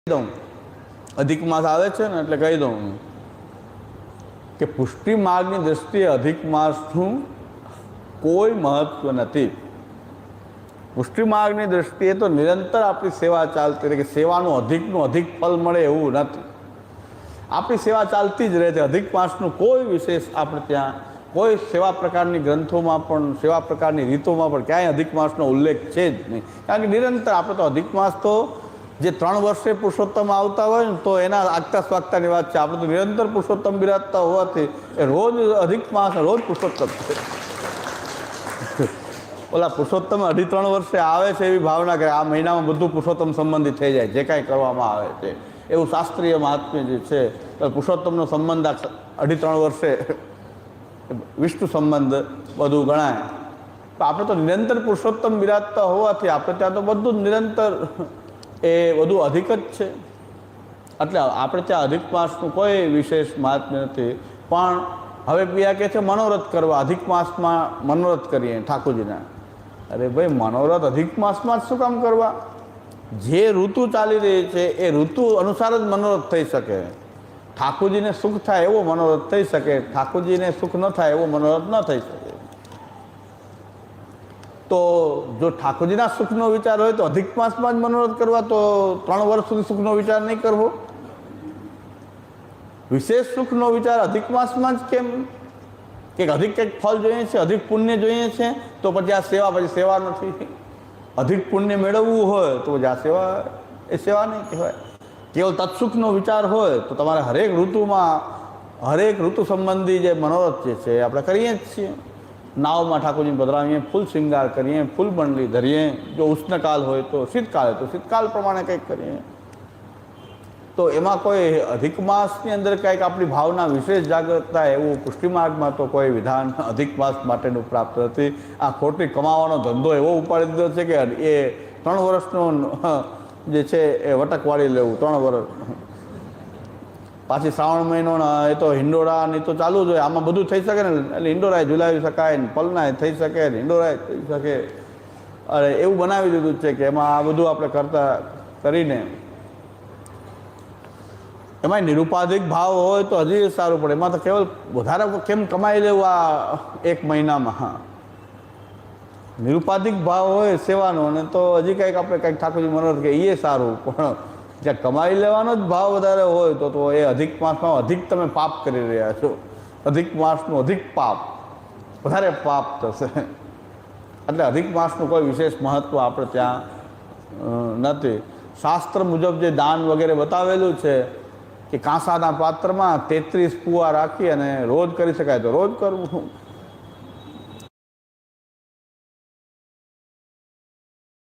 દઉં અધિક માસ આવે છે ને એટલે કહી દઉં કે પુષ્ટિ માર્ગની દૃષ્ટિએ અધિક માસનું કોઈ મહત્વ નથી. પુષ્ટિ માર્ગની દૃષ્ટિએ તો નિરંતર આપણી સેવા ચાલતી રહે, કે સેવાનું અધિક ફળ મળે એવું નથી. આપણી સેવા ચાલતી જ રહે છે. અધિક માસનું કોઈ વિશેષ આપણે ત્યાં કોઈ સેવા પ્રકારની ગ્રંથોમાં પણ સેવા પ્રકારની રીતોમાં પણ ક્યાંય અધિક માસનો ઉલ્લેખ છે જ નહીં. કારણ કે નિરંતર આપણે તો અધિક માસ તો જે 3 વર્ષે પુરુષોત્તમ આવતા હોય ને તો એના આગતા સ્વાગતાની વાત છે. આપણે તો નિરંતર પુરુષોત્તમ બિરાજતા હોવાથી એ રોજ અધિક માસ રોજ પુરુષોત્તમ છે. ઓલા પુરુષોત્તમ 2.5-3 વર્ષે આવે છે એવી ભાવના કરે આ મહિનામાં બધું પુરુષોત્તમ સંબંધિત થઈ જાય જે કાંઈ કરવામાં આવે છે એવું શાસ્ત્રીય મહાત્મ્ય જે છે. પુરુષોત્તમનો સંબંધ 2.5-3 વર્ષે વિષ્ણુ સંબંધ બધું ગણાય. તો આપણે તો નિરંતર પુરુષોત્તમ બિરાજતા હોવાથી આપણે ત્યાં તો બધું જ નિરંતર એ બધું અધિક જ છે. એટલે આપણે ત્યાં અધિક માસનું કોઈ વિશેષ મહાત્મ્ય નથી. પણ હવે બીજા કહે છે મનોરથ કરવા, અધિક માસમાં મનોરથ કરીએ ઠાકોરજીના. અરે ભાઈ, મનોરથ અધિક માસમાં જ શું કામ કરવા? જે ઋતુ ચાલી રહી છે એ ઋતુ અનુસાર જ મનોરથ થઈ શકે. ઠાકોરજીને સુખ થાય એવો મનોરથ થઈ શકે, ઠાકોરજીને સુખ ન થાય એવો મનોરથ ન થઈ શકે. તો જો ઠાકોરજીના સુખનો વિચાર હોય તો અધિક માસમાં જ મનોરથ કરવા, તો 3 વર્ષ સુધી સુખનો વિચાર નહીં કરવો? વિશેષ સુખનો વિચાર અધિક માસમાં જ કેમ? કે અધિક કંઈક ફળ જોઈએ છે, અધિક પુણ્ય જોઈએ છે, તો પછી આ સેવા પછી સેવા નથી. અધિક પુણ્ય મેળવવું હોય તો પછી આ સેવા એ સેવા નહીં કહેવાય. કેવલ તત્સુખનો વિચાર હોય તો તમારે હરેક ઋતુમાં હરેક ઋતુ સંબંધી જે મનોરથ જે છે આપણે કરીએ જ છીએ. નાવમાં ઠાકોરજીને પધરાવીએ, ફૂલ શૃંગાર કરીએ, ફૂલ બંડલી ધરીએ. જો ઉષ્ણકાલ હોય તો શીતકાળ હોય તો શીતકાલ પ્રમાણે કંઈક કરીએ. તો એમાં કોઈ અધિક માસની અંદર કંઈક આપણી ભાવના વિશેષ જાગૃત થાય એવું પુષ્ટિ માર્ગમાં તો કોઈ વિધાન અધિક માસ માટેનું પ્રાપ્ત નથી. આ ખોટી કમાવાનો ધંધો એવો ઉપાડી દીધો છે કે એ 3 વર્ષનો જે છે એ વટક વાળી લેવું. 3 વર્ષ પાછી શ્રાવણ મહિનો એ તો હિંડોળા ની તો ચાલુ જ હોય. આમાં બધું થઈ શકે ને, એટલે હિંડોળાએ ઝુલાવી શકાય ને, પલનાય થઈ શકે ને, હિંડોળાએ થઈ શકે. અરે એવું બનાવી દીધું છે કે એમાં આ બધું આપણે કરતા કરીને એમાં નિરુપાધિક ભાવ હોય તો હજી સારું પડે. એમાં તો કેવલ વધારે કેમ કમાઈ લેવું આ 1 મહિનામાં? હા, નિરુપાધિક ભાવ હોય સેવાનો અને તો હજી કંઈક આપણે કંઈક ઠાકોરજી મનોરથ કે એ સારું. પણ જ્યાં કમાઈ લેવાનો જ ભાવ વધારે હોય તો એ અધિક માસમાં અધિક તમે પાપ કરી રહ્યા છો. અધિક માસનું અધિક પાપ, વધારે પાપ થશે. એટલે અધિક માસનું કોઈ વિશેષ મહત્ત્વ આપણે ત્યાં નથી. શાસ્ત્ર મુજબ જે દાન વગેરે બતાવેલું છે કે કાંસાના પાત્રમાં 33 પુઆ રાખી અને રોજ કરી શકાય તો રોજ કરવું,